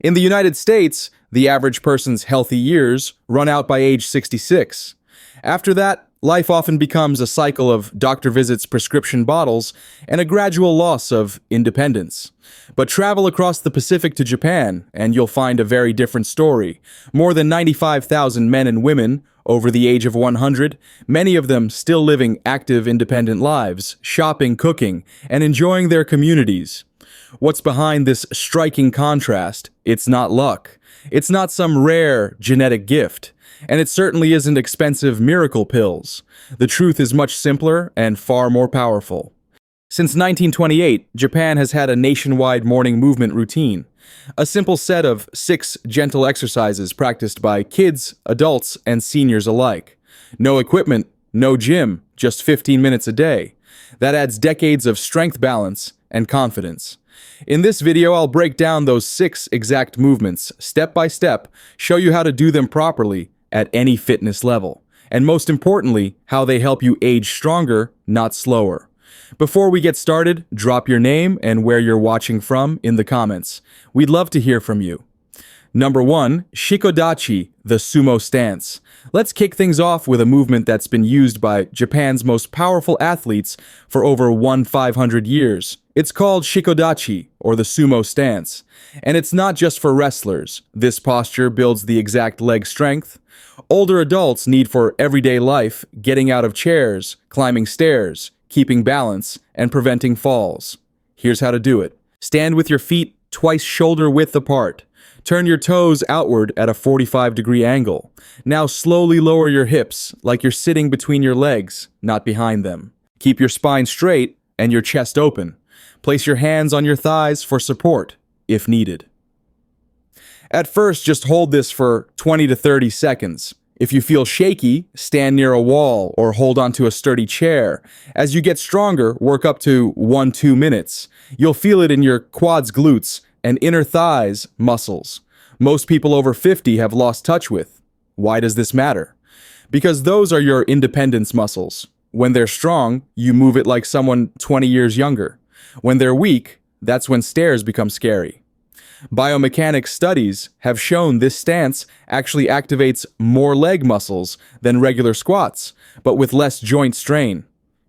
In the United States, the average person's healthy years run out by age 66. After that, life often becomes a cycle of doctor visits, prescription bottles, and a gradual loss of independence. But travel across the Pacific to Japan, and you'll find a very different story. More than 95,000 men and women over the age of 100, many of them still living active, independent lives, shopping, cooking, and enjoying their communities. What's behind this striking contrast? It's not luck. It's not some rare genetic gift. And it certainly isn't expensive miracle pills. The truth is much simpler and far more powerful. Since 1928, Japan has had a nationwide morning movement routine. A simple set of 6 gentle exercises practiced by kids, adults, and seniors alike. No equipment, no gym, just 15 minutes a day. That adds decades of strength, balance, and confidence. In this video, I'll break down those 6 exact movements, step by step, show you how to do them properly at any fitness level, and most importantly, how they help you age stronger, not slower. Before we get started, drop your name and where you're watching from in the comments. We'd love to hear from you. Number 1, Shikodachi, the sumo stance. Let's kick things off with a movement that's been used by Japan's most powerful athletes for over 500 years. It's called Shikodachi, or the sumo stance. And it's not just for wrestlers. This posture builds the exact leg strength older adults need for everyday life, getting out of chairs, climbing stairs, keeping balance, and preventing falls. Here's how to do it. Stand with your feet twice shoulder width apart. Turn your toes outward at a 45-degree angle. Now slowly lower your hips like you're sitting between your legs, not behind them. Keep your spine straight and your chest open. Place your hands on your thighs for support, if needed. At first, just hold this for 20 to 30 seconds. If you feel shaky, stand near a wall or hold onto a sturdy chair. As you get stronger, work up to 1-2 minutes. You'll feel it in your quads, glutes, and inner thighs muscles. Most people over 50 have lost touch with. Why does this matter? Because those are your independence muscles. When they're strong, you move it like someone 20 years younger. When they're weak, that's when stairs become scary. Biomechanics studies have shown this stance actually activates more leg muscles than regular squats, but with less joint strain.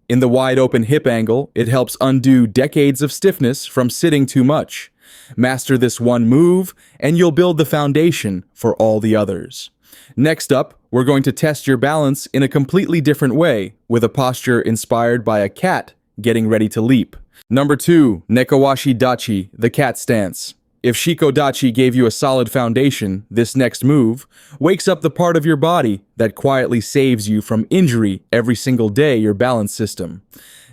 In the wide open hip angle, it helps undo decades of stiffness from sitting too much. Master this one move, and you'll build the foundation for all the others. Next up, we're going to test your balance in a completely different way with a posture inspired by a cat getting ready to leap. Number 2, Nekowashi Dachi, the cat stance. If Shikodachi gave you a solid foundation, this next move wakes up the part of your body that quietly saves you from injury every single day, your balance system.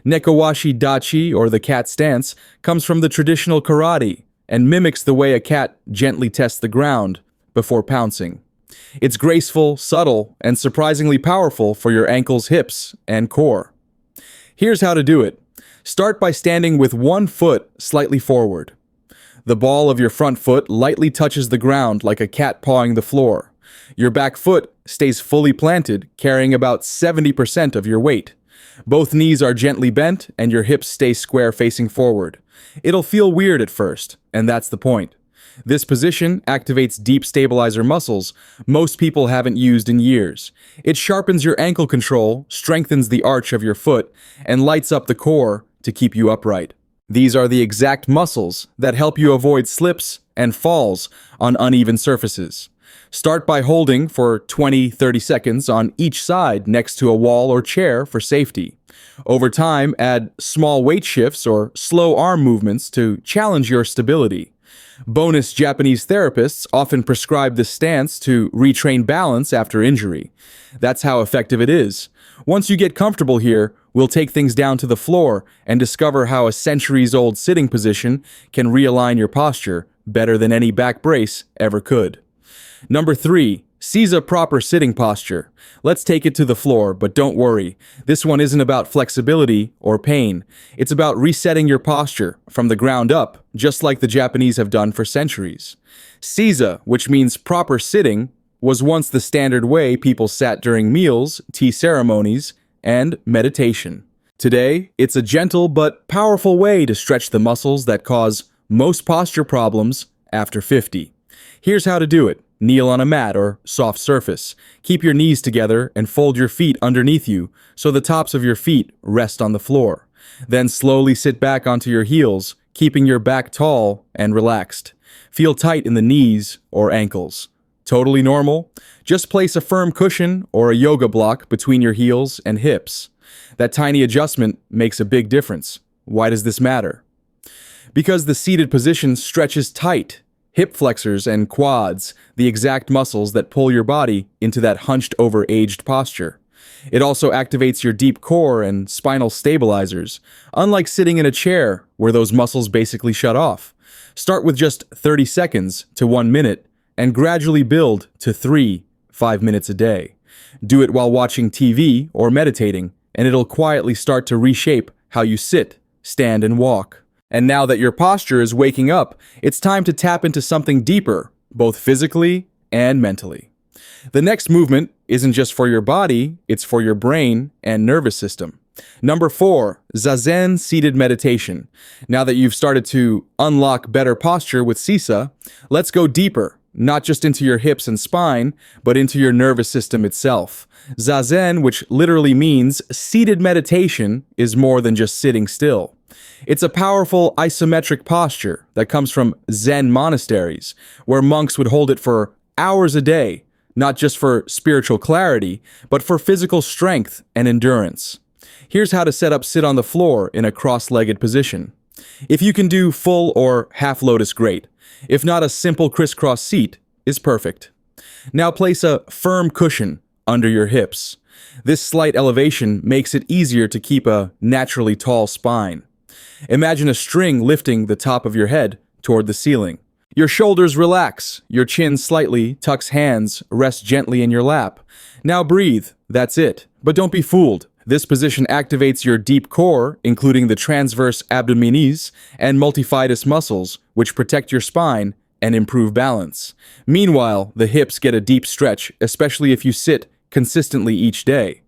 Nekowashi Dachi, or the cat stance, comes from the traditional karate and mimics the way a cat gently tests the ground before pouncing. It's graceful, subtle, and surprisingly powerful for your ankles, hips, and core. Here's how to do it. Start by standing with one foot slightly forward. The ball of your front foot lightly touches the ground like a cat pawing the floor. Your back foot stays fully planted, carrying about 70% of your weight. Both knees are gently bent and your hips stay square facing forward. It'll feel weird at first, and that's the point. This position activates deep stabilizer muscles most people haven't used in years. It sharpens your ankle control, strengthens the arch of your foot, and lights up the core to keep you upright. These are the exact muscles that help you avoid slips and falls on uneven surfaces. Start by holding for 20-30 seconds on each side next to a wall or chair for safety. Over time, add small weight shifts or slow arm movements to challenge your stability. Bonus Japanese therapists often prescribe this stance to retrain balance after injury. That's how effective it is. Once you get comfortable here, we'll take things down to the floor and discover how a centuries-old sitting position can realign your posture better than any back brace ever could. Number 3, seize a proper sitting posture. Let's take it to the floor, but don't worry. This one isn't about flexibility or pain. It's about resetting your posture from the ground up, just like the Japanese have done for centuries. Seiza, which means proper sitting, was once the standard way people sat during meals, tea ceremonies, and meditation. Today, it's a gentle but powerful way to stretch the muscles that cause most posture problems after 50. Here's how to do it. Kneel on a mat or soft surface. Keep your knees together and fold your feet underneath you so the tops of your feet rest on the floor. Then slowly sit back onto your heels, keeping your back tall and relaxed. Feel tight in the knees or ankles. Totally normal. Just place a firm cushion or a yoga block between your heels and hips. That tiny adjustment makes a big difference. Why does this matter? Because the seated position stretches tight. Hip flexors and quads, the exact muscles that pull your body into that hunched over aged posture. It also activates your deep core and spinal stabilizers, unlike sitting in a chair where those muscles basically shut off. Start with just 30 seconds to 1 minute and gradually build to 3-5 minutes a day. Do it while watching TV or meditating, and it'll quietly start to reshape how you sit, stand, and walk. And now that your posture is waking up, it's time to tap into something deeper, both physically and mentally. The next movement isn't just for your body, it's for your brain and nervous system. Number 4, Zazen seated meditation. Now that you've started to unlock better posture with Sisa, let's go deeper, not just into your hips and spine, but into your nervous system itself. Zazen, which literally means seated meditation, is more than just sitting still. It's a powerful isometric posture that comes from Zen monasteries, where monks would hold it for hours a day, not just for spiritual clarity, but for physical strength and endurance. Here's how to set up sit on the floor in a cross-legged position. If you can do full or half lotus, great. If not, a simple crisscross seat is perfect. Now place a firm cushion under your hips. This slight elevation makes it easier to keep a naturally tall spine. Imagine a string lifting the top of your head toward the ceiling. Your shoulders relax, your chin slightly tucks, hands rest gently in your lap. Now breathe, that's it. But don't be fooled. This position activates your deep core, including the transverse abdominis and multifidus muscles, which protect your spine and improve balance. Meanwhile, the hips get a deep stretch, especially if you sit consistently each day.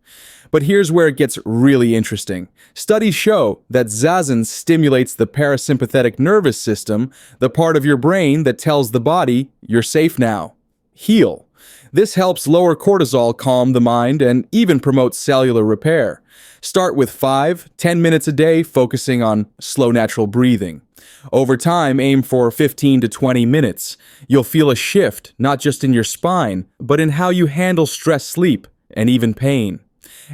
But here's where it gets really interesting. Studies show that Zazen stimulates the parasympathetic nervous system, the part of your brain that tells the body, you're safe now. Heal. This helps lower cortisol, calm the mind, and even promote cellular repair. Start with 5-10 minutes a day, focusing on slow natural breathing. Over time, aim for 15 to 20 minutes. You'll feel a shift, not just in your spine, but in how you handle stress, sleep, and even pain.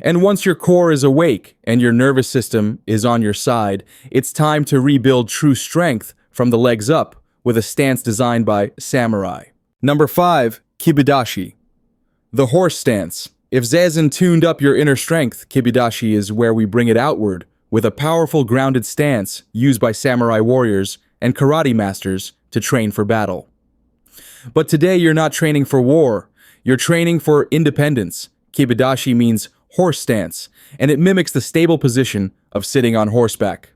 And once your core is awake and your nervous system is on your side, it's time to rebuild true strength from the legs up with a stance designed by samurai. Number 5, Kibidashi. The horse stance. If Zazen tuned up your inner strength, Kibidashi is where we bring it outward with a powerful grounded stance used by samurai warriors and karate masters to train for battle. But today you're not training for war, you're training for independence. Kibidashi means horse stance, and it mimics the stable position of sitting on horseback.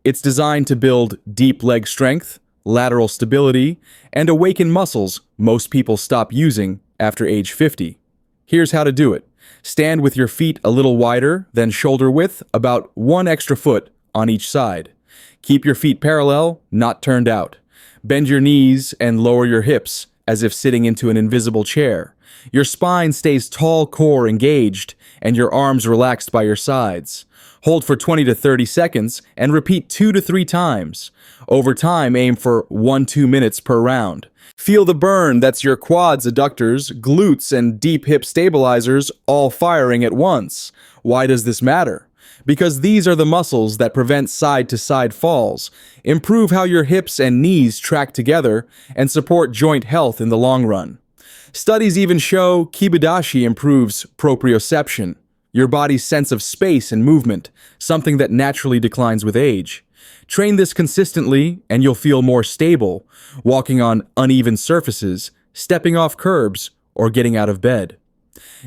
It's designed to build deep leg strength, lateral stability, and awaken muscles most people stop using after age 50. Here's how to do it. Stand with your feet a little wider than shoulder width, about 1 extra foot on each side. Keep your feet parallel, not turned out. Bend your knees and lower your hips as if sitting into an invisible chair. Your spine stays tall, core engaged, and your arms relaxed by your sides. Hold for 20 to 30 seconds and repeat 2 to 3 times. Over time, aim for 1-2 minutes per round. Feel the burn, that's your quads, adductors, glutes, and deep hip stabilizers all firing at once. Why does this matter? Because these are the muscles that prevent side-to-side falls, improve how your hips and knees track together, and support joint health in the long run. Studies even show Kibidashi improves proprioception, your body's sense of space and movement, something that naturally declines with age. Train this consistently and you'll feel more stable, walking on uneven surfaces, stepping off curbs, or getting out of bed.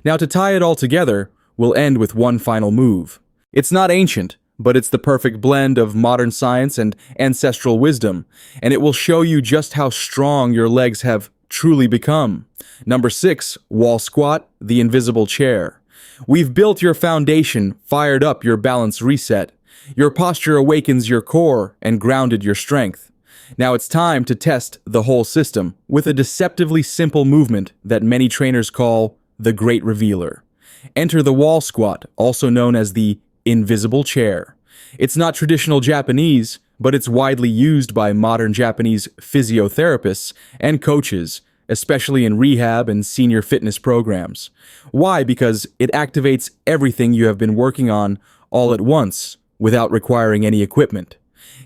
Now to tie it all together, we'll end with one final move. It's not ancient, but it's the perfect blend of modern science and ancestral wisdom, and it will show you just how strong your legs have truly become. Number 6, wall squat, the invisible chair. We've built your foundation, fired up your balance reset. Your posture awakens your core and grounded your strength. Now it's time to test the whole system with a deceptively simple movement that many trainers call the Great Revealer. Enter the wall squat, also known as the invisible chair. It's not traditional Japanese, but it's widely used by modern Japanese physiotherapists and coaches, especially in rehab and senior fitness programs. Why? Because it activates everything you have been working on all at once without requiring any equipment.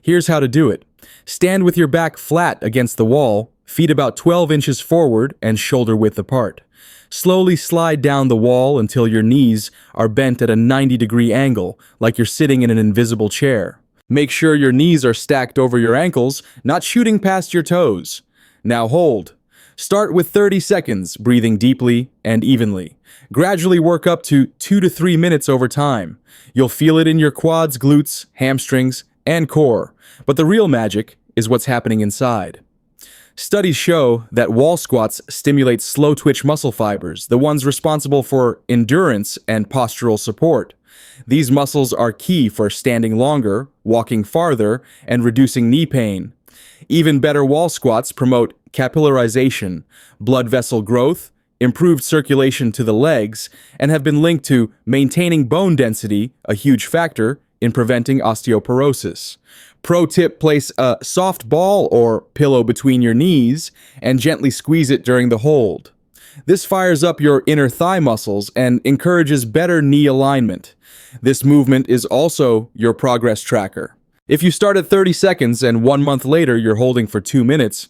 Here's how to do it. Stand with your back flat against the wall, feet about 12 inches forward and shoulder width apart. Slowly slide down the wall until your knees are bent at a 90-degree angle, like you're sitting in an invisible chair. Make sure your knees are stacked over your ankles, not shooting past your toes. Now hold. Start with 30 seconds, breathing deeply and evenly. Gradually work up to 2 to 3 minutes over time. You'll feel it in your quads, glutes, hamstrings, and core. But the real magic is what's happening inside. Studies show that wall squats stimulate slow-twitch muscle fibers, the ones responsible for endurance and postural support. These muscles are key for standing longer, walking farther, and reducing knee pain. Even better wall squats promote capillarization, blood vessel growth, improved circulation to the legs, and have been linked to maintaining bone density, a huge factor in preventing osteoporosis. Pro tip: place a soft ball or pillow between your knees and gently squeeze it during the hold. This fires up your inner thigh muscles and encourages better knee alignment. This movement is also your progress tracker. If you start at 30 seconds and 1 month later you're holding for 2 minutes,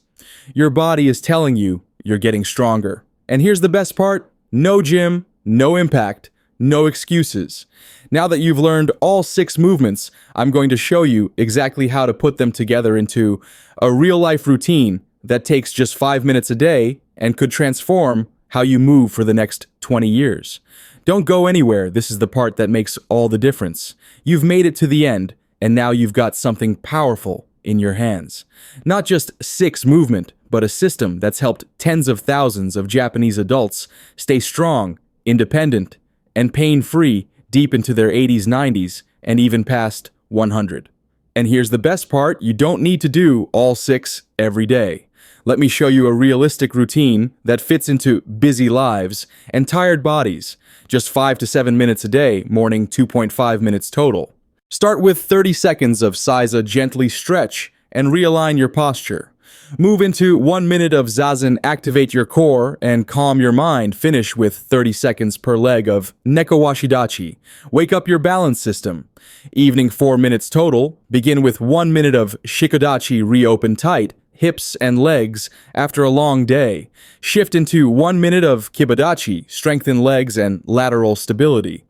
your body is telling you you're getting stronger. And here's the best part: no gym, no impact, no excuses. Now that you've learned all 6 movements, I'm going to show you exactly how to put them together into a real-life routine that takes just 5 minutes a day and could transform how you move for the next 20 years. Don't go anywhere. This is the part that makes all the difference. You've made it to the end, and now you've got something powerful in your hands. Not just 6 movement, but a system that's helped tens of thousands of Japanese adults stay strong, independent, and pain-free deep into their 80s, 90s, and even past 100. And here's the best part: you don't need to do all 6 every day. Let me show you a realistic routine that fits into busy lives and tired bodies. Just 5 to 7 minutes a day, morning 2.5 minutes total. Start with 30 seconds of Seiza gently stretch and realign your posture. Move into 1 minute of Zazen, activate your core and calm your mind. Finish with 30 seconds per leg of Neko Washidachi. Wake up your balance system. Evening 4 minutes total. Begin with 1 minute of Shikodachi, reopen tight, hips and legs after a long day. Shift into 1 minute of Kibadachi, strengthen legs and lateral stability.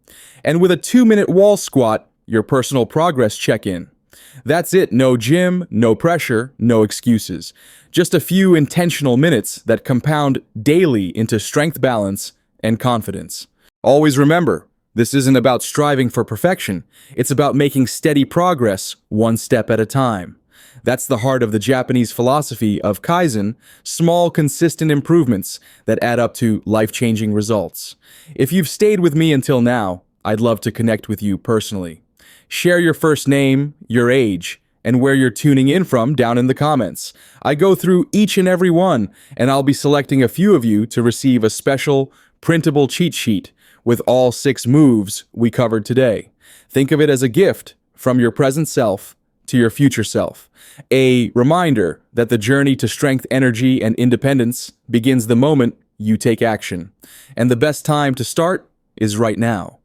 And with a 2-minute wall squat, your personal progress check-in. That's it. No gym, no pressure, no excuses. Just a few intentional minutes that compound daily into strength, balance, and confidence. Always remember, this isn't about striving for perfection. It's about making steady progress one step at a time. That's the heart of the Japanese philosophy of Kaizen, small, consistent improvements that add up to life-changing results. If you've stayed with me until now, I'd love to connect with you personally. Share your first name, your age, and where you're tuning in from down in the comments. I go through each and every one, and I'll be selecting a few of you to receive a special printable cheat sheet with all 6 moves we covered today. Think of it as a gift from your present self to your future self. A reminder that the journey to strength, energy, and independence begins the moment you take action. And the best time to start is right now.